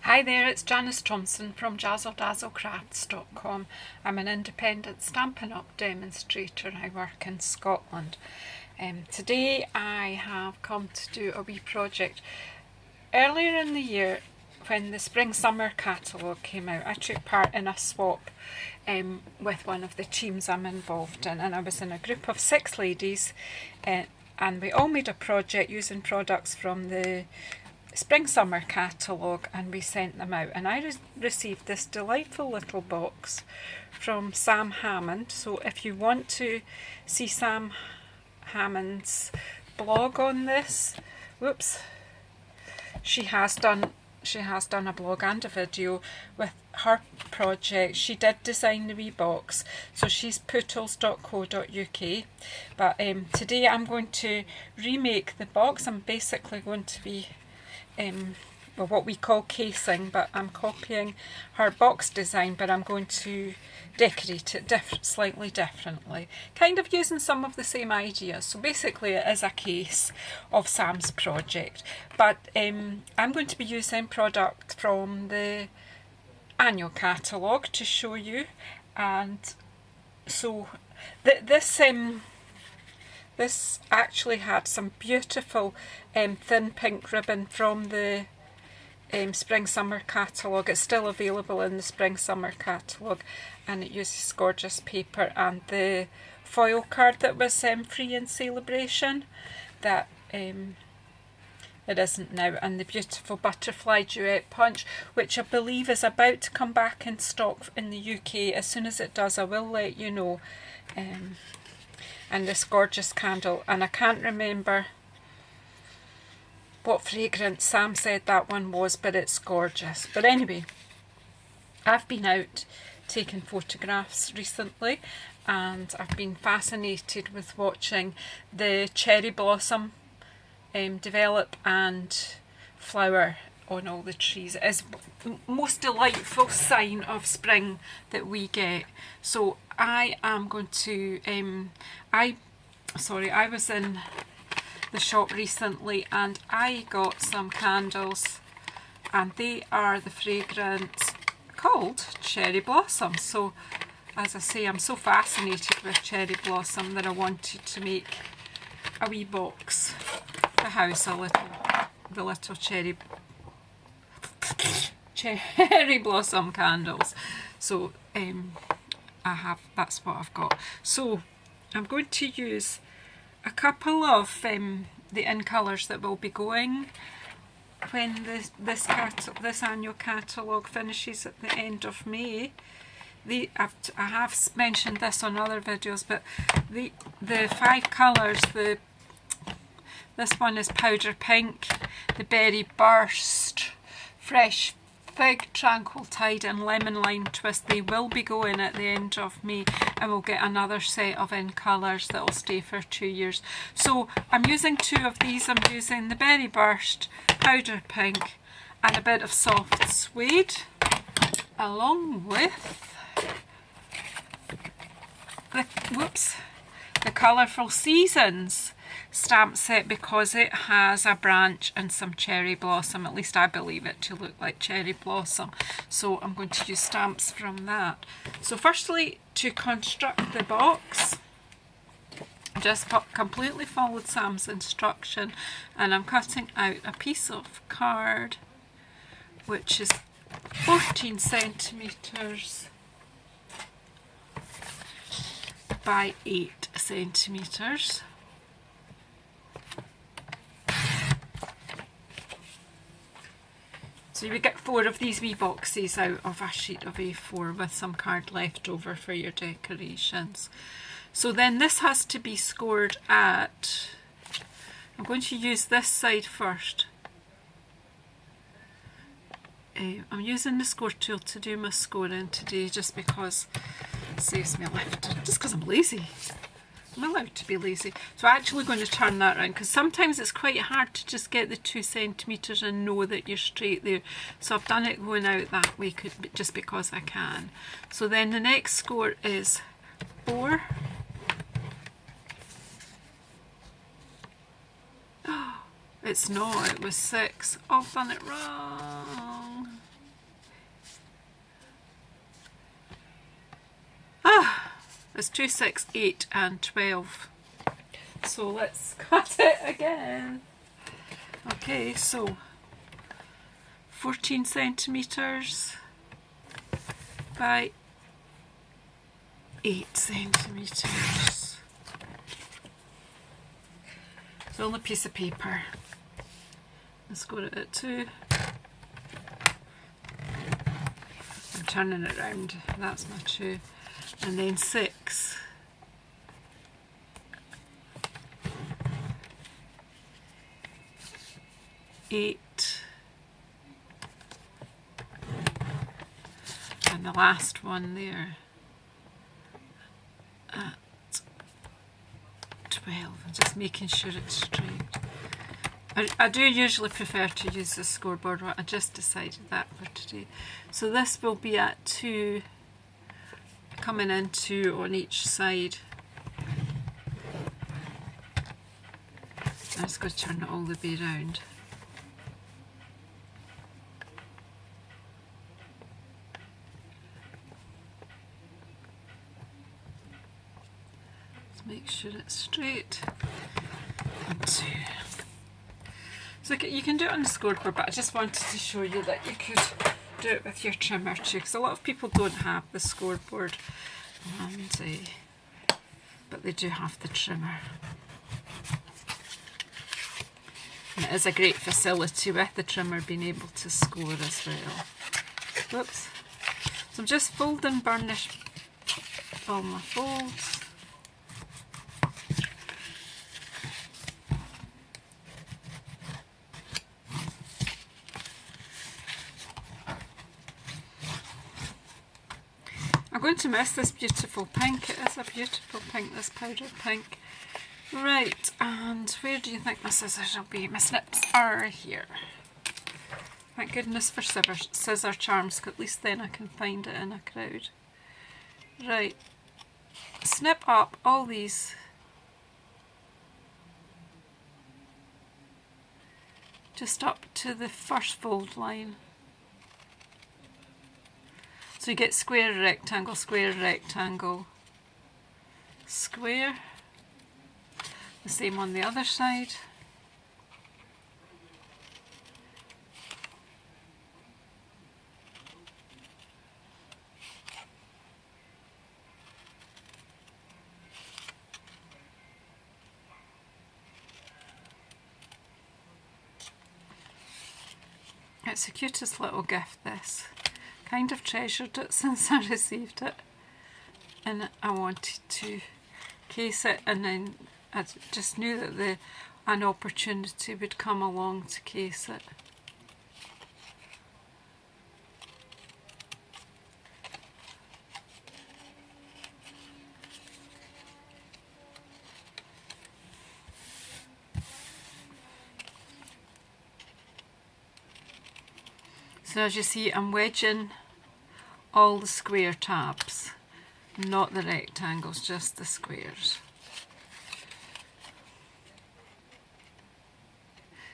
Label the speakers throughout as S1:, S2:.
S1: Hi there, it's Janice Thompson from JazzleDazzleCrafts.com. I'm an independent Stampin' Up! Demonstrator and I work in Scotland. Today I have come to do a wee project. Earlier in the year, when the Spring Summer catalogue came out, I took part in a swap with one of the teams I'm involved in, and I was in a group of 6 ladies and we all made a project using products from the Spring Summer catalogue, and we sent them out, and I received this delightful little box from Sam Hammond. So if you want to see Sam Hammond's blog on this, she has done a blog and a video with her project. She did design the wee box, so she's pootles.co.uk, but today I'm going to remake the box. I'm basically going to be what we call casing, but I'm copying her box design, but I'm going to decorate it slightly differently, kind of using some of the same ideas. So basically it is a case of Sam's project, but I'm going to be using product from the annual catalogue to show you. And so this actually had some beautiful thin pink ribbon from the Spring Summer catalogue. It's still available in the Spring Summer catalogue, and it uses gorgeous paper, and the foil card that was free in Celebration, that it isn't now, and the beautiful butterfly duet punch, which I believe is about to come back in stock in the UK. As soon as it does, I will let you know. And this gorgeous candle, and I can't remember what fragrance Sam said that one was, but it's gorgeous. But anyway, I've been out taking photographs recently, and I've been fascinated with watching the cherry blossom develop and flower on all the trees. It is the most delightful sign of spring that we get. So I am going to I was in the shop recently and I got some candles, and they are the fragrance called Cherry Blossom. So as I say, I'm so fascinated with cherry blossom that I wanted to make a wee box to house the little cherry blossom candles. So that's what I've got. So I'm going to use a couple of the in colours that will be going when this annual catalogue finishes at the end of May. I have mentioned this on other videos, but the 5 colours, this one is powder pink, the berry burst, fresh fig, tranquil tide and lemon lime twist. They will be going at the end of May, and we'll get another set of in colours that will stay for 2 years. So I'm using 2 of these. I'm using the berry burst, powder pink and a bit of soft suede, along with the Colourful Seasons stamp set, because it has a branch and some cherry blossom. At least I believe it to look like cherry blossom. So I'm going to use stamps from that. So firstly, to construct the box, just completely followed Sam's instruction, and I'm cutting out a piece of card which is 14 centimetres by 8 centimetres. So you would get 4 of these wee boxes out of a sheet of A4 with some card left over for your decorations. So then this has to be scored at, I'm going to use this side first. I'm using the score tool to do my scoring today, just because it saves me lifting, just because I'm lazy. I'm allowed to be lazy. So I'm actually going to turn that around, because sometimes it's quite hard to just get the 2 centimetres and know that you're straight there. So I've done it going out that way just because I can. So then the next score is 4. It's not, it was 6. Oh, I've done it wrong. It's 2, 6, 8 and 12. So let's cut it again. Okay, so 14 centimetres by 8 centimetres. It's only a piece of paper. Let's go to it 2. I'm turning it round. That's my 2. And then 6. 8. And the last one there at 12. I'm just making sure it's straight. I do usually prefer to use the scoreboard, but I just decided that for today. So this will be at 2, coming in 2 on each side. I'm just going to turn it all the way around. Make sure it's straight. And 2. So you can do it on the scoreboard, but I just wanted to show you that you could do it with your trimmer too, because a lot of people don't have the scoreboard, but they do have the trimmer. And it is a great facility with the trimmer being able to score as well. Oops. So I'm just folding burnish all my folds. I'm going to miss this beautiful pink. It is a beautiful pink, this powdered pink. Right, and where do you think my scissors will be? My snips are here. Thank goodness for scissor charms, because at least then I can find it in a crowd. Right, snip up all these. Just up to the first fold line. So you get square, rectangle, square, rectangle, square. The same on the other side. It's the cutest little gift, this. Kind of treasured it since I received it, and I wanted to case it, and then I just knew that an opportunity would come along to case it. So as you see, I'm wedging all the square tabs, not the rectangles, just the squares.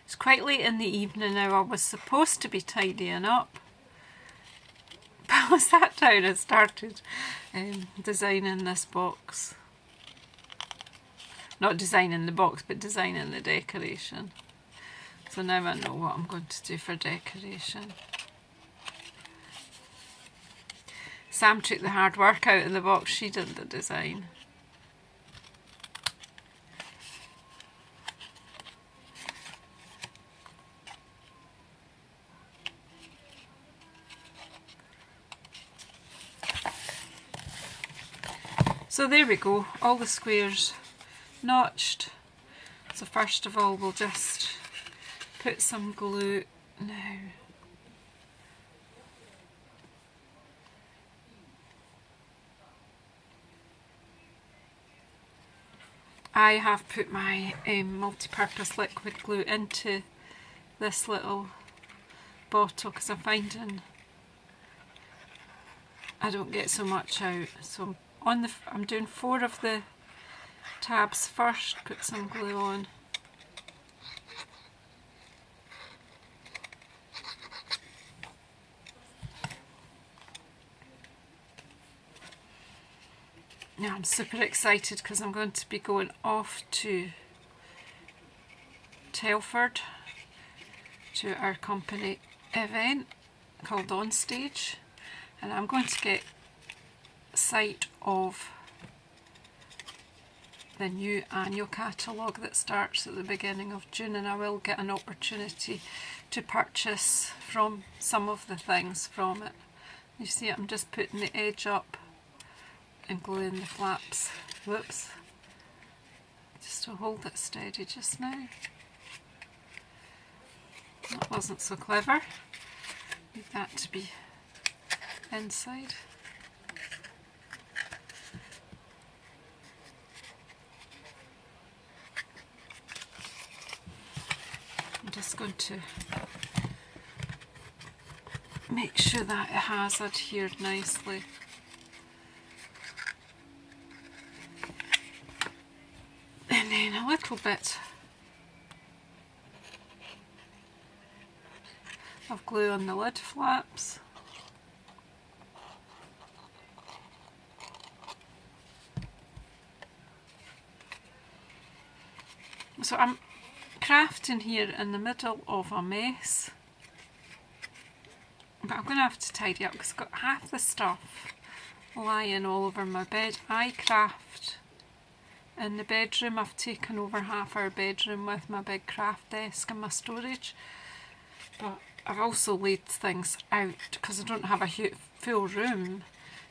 S1: It's quite late in the evening now. I was supposed to be tidying up, but I sat down and started designing this box. Not designing the box, but designing the decoration. So now I know what I'm going to do for decoration. Sam took the hard work out of the box, she did the design. So there we go, all the squares notched. So first of all we'll just put some glue now. I have put my multi-purpose liquid glue into this little bottle because I'm finding I don't get so much out. So I'm doing 4 of the tabs first, put some glue on. Yeah, I'm super excited because I'm going to be going off to Telford to our company event called Onstage, and I'm going to get sight of the new annual catalogue that starts at the beginning of June, and I will get an opportunity to purchase from some of the things from it. You see, I'm just putting the edge up and gluing the flaps. Whoops. Just to hold it steady just now. That wasn't so clever. Need that to be inside. I'm just going to make sure that it has adhered nicely. And then a little bit of glue on the lid flaps. So I'm crafting here in the middle of a mess, but I'm going to have to tidy up because I've got half the stuff lying all over my bed. I craft in the bedroom. I've taken over half our bedroom with my big craft desk and my storage, but I've also laid things out because I don't have a full room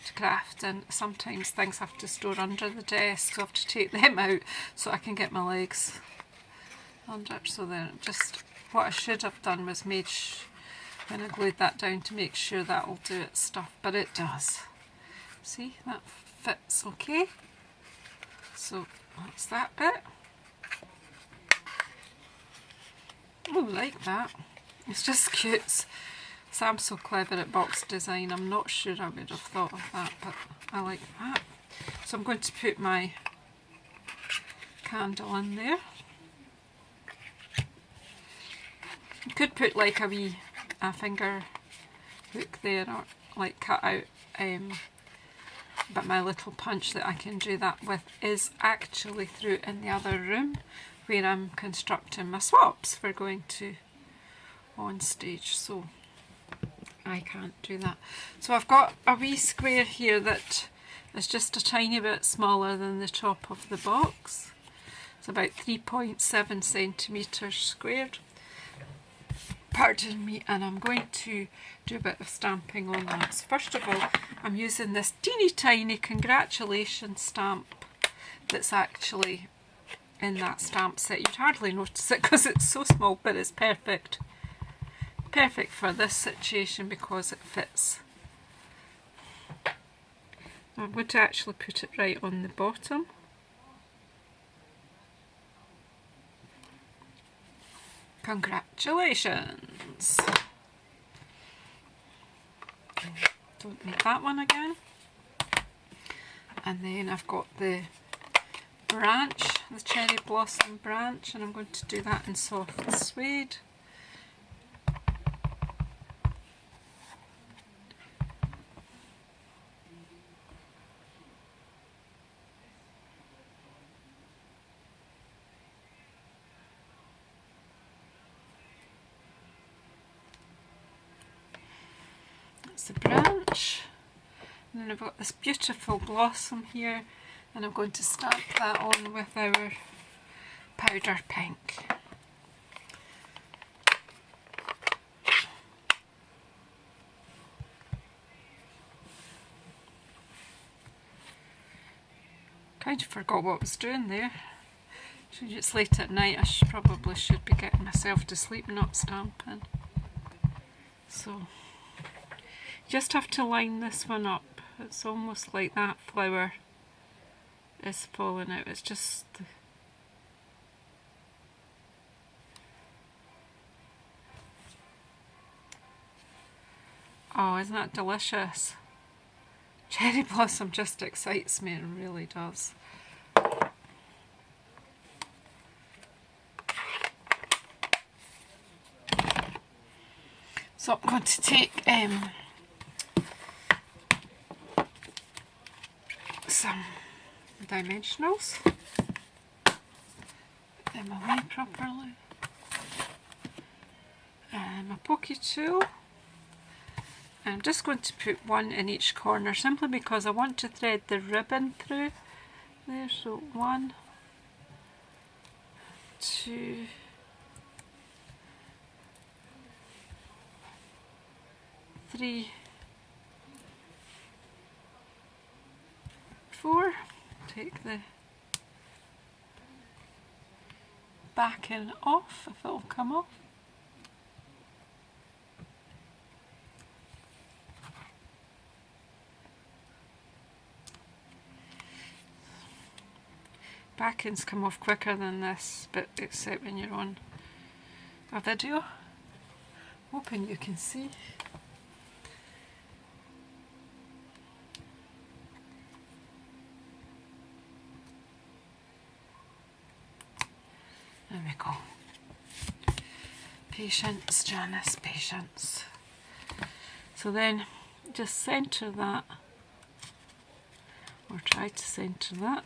S1: to craft in. Sometimes things have to store under the desk, so I have to take them out so I can get my legs under. So then just what I should have done was made when I glued that down to make sure that will do its stuff, but it does. See, that fits okay. So that's that bit. Oh, I like that. It's just cute. Sam's so clever at box design. I'm not sure I would have thought of that, but I like that. So I'm going to put my candle in there. You could put like a finger hook there, or like cut out, but my little punch that I can do that with is actually through in the other room where I'm constructing my swaps for going to Onstage, so I can't do that. So I've got a wee square here that is just a tiny bit smaller than the top of the box. It's about 3.7 centimetres squared. Pardon me, and I'm going to do a bit of stamping on that. So first of all, I'm using this teeny tiny congratulations stamp that's actually in that stamp set. You'd hardly notice it because it's so small, but it's perfect. Perfect for this situation because it fits. I'm going to actually put it right on the bottom. Congratulations! Don't need that one again. And then I've got the branch, the cherry blossom branch, and I'm going to do that in soft suede. The branch, and then I've got this beautiful blossom here, and I'm going to stamp that on with our powder pink. Kind of forgot what I was doing there. It's late at night, I probably should be getting myself to sleep, not stamping. So just have to line this one up. It's almost like that flower is falling out. It's just oh, isn't that delicious? Cherry blossom just excites me, it really does. So I'm going to take some dimensionals. Put them away properly. And my pokey tool. And I'm just going to put one in each corner simply because I want to thread the ribbon through there. So 1, 2, 3, 4. Take the backing off if it will come off. Backings come off quicker than this, but except when you're on a video. Hoping you can see. There we go. Patience, Janice, patience. So then just centre that, or try to centre that.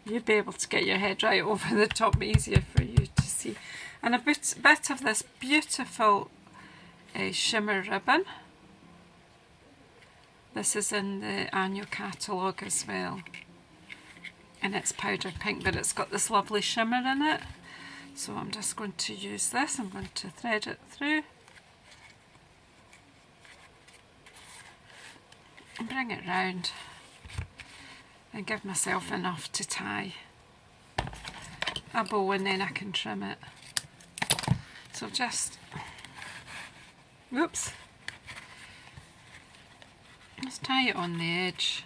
S1: You'd be able to get your head right over the top, easier for you to see. And a bit of this beautiful shimmer ribbon. This is in the annual catalogue as well. And it's powder pink, but it's got this lovely shimmer in it. So I'm just going to use this. I'm going to thread it through. And bring it round. And give myself enough to tie a bow, and then I can trim it. So just, whoops, just tie it on the edge.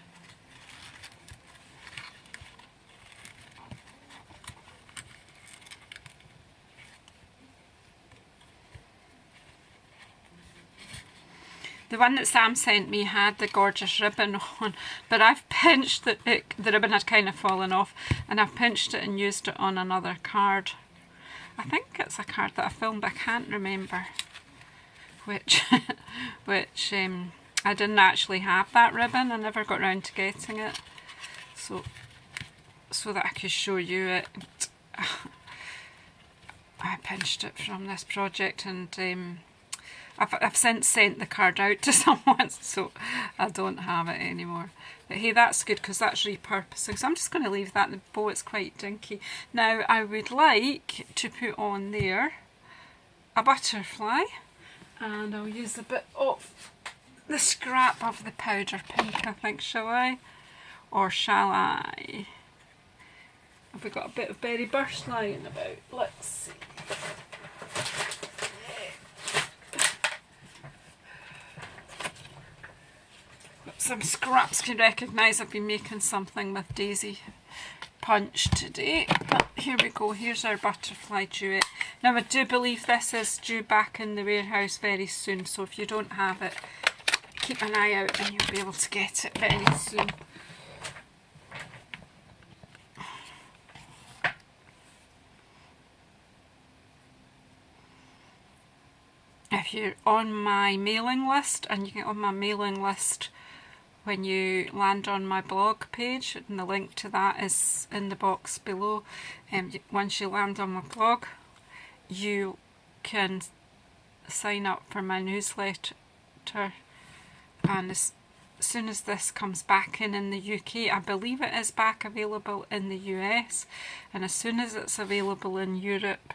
S1: The one that Sam sent me had the gorgeous ribbon on, but I've pinched the ribbon had kind of fallen off, and I've pinched it and used it on another card. I think it's a card that I filmed, but I can't remember which, I didn't actually have that ribbon. I never got round to getting it, so that I could show you it. I pinched it from this project, and I've since sent the card out to someone, so I don't have it anymore. But hey, that's good because that's repurposing. So I'm just going to leave that in the bow. It's quite dinky. Now I would like to put on there a butterfly, and I'll use a bit of the scrap of the powder pink, I think, shall I? Or shall I? Have we got a bit of berry burst lying about? Let's see. Some scraps you recognise. I've been making something with Daisy Punch today. But here we go, here's our butterfly duet. Now I do believe this is due back in the warehouse very soon, so if you don't have it, keep an eye out and you'll be able to get it very soon. If you're on my mailing list, and you get on my mailing list when you land on my blog page, and the link to that is in the box below. Once you land on my blog, you can sign up for my newsletter, and as soon as this comes back in the UK, I believe it is back available in the US, and as soon as it's available in Europe,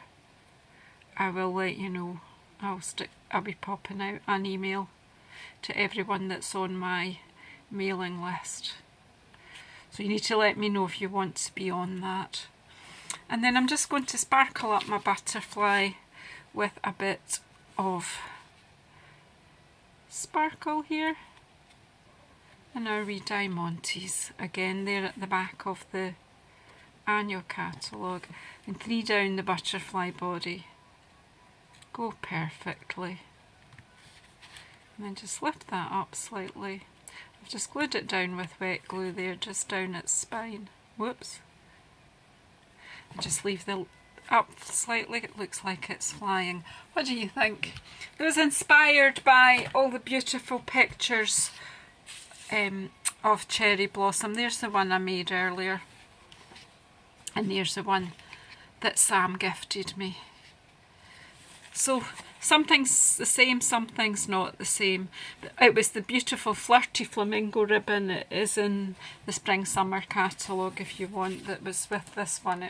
S1: I will let you know. I'll be popping out an email to everyone that's on my mailing list. So you need to let me know if you want to be on that. And then I'm just going to sparkle up my butterfly with a bit of sparkle here. And our wee diamantes, again they're at the back of the annual catalogue, and 3 down the butterfly body. Go perfectly. And then just lift that up slightly. I've just glued it down with wet glue there, just down its spine. Whoops. And just leave up slightly. It looks like it's flying. What do you think? It was inspired by all the beautiful pictures of cherry blossom. There's the one I made earlier, and there's the one that Sam gifted me. So something's the same, something's not the same. It was the beautiful flirty flamingo ribbon. It is in the spring summer catalogue if you want. That was with this one.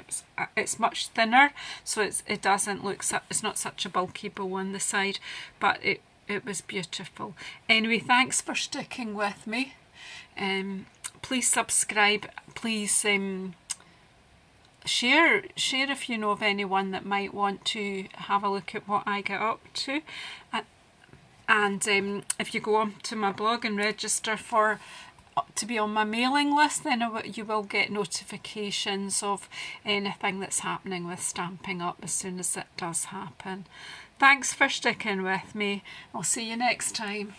S1: It's much thinner, so it doesn't look it's not such a bulky bow on the side, but it was beautiful. Anyway, thanks for sticking with me. Please subscribe. Please share if you know of anyone that might want to have a look at what I get up to, and if you go on to my blog and register to be on my mailing list, then you will get notifications of anything that's happening with Stampin' Up as soon as it does happen. Thanks for sticking with me. I'll see you next time.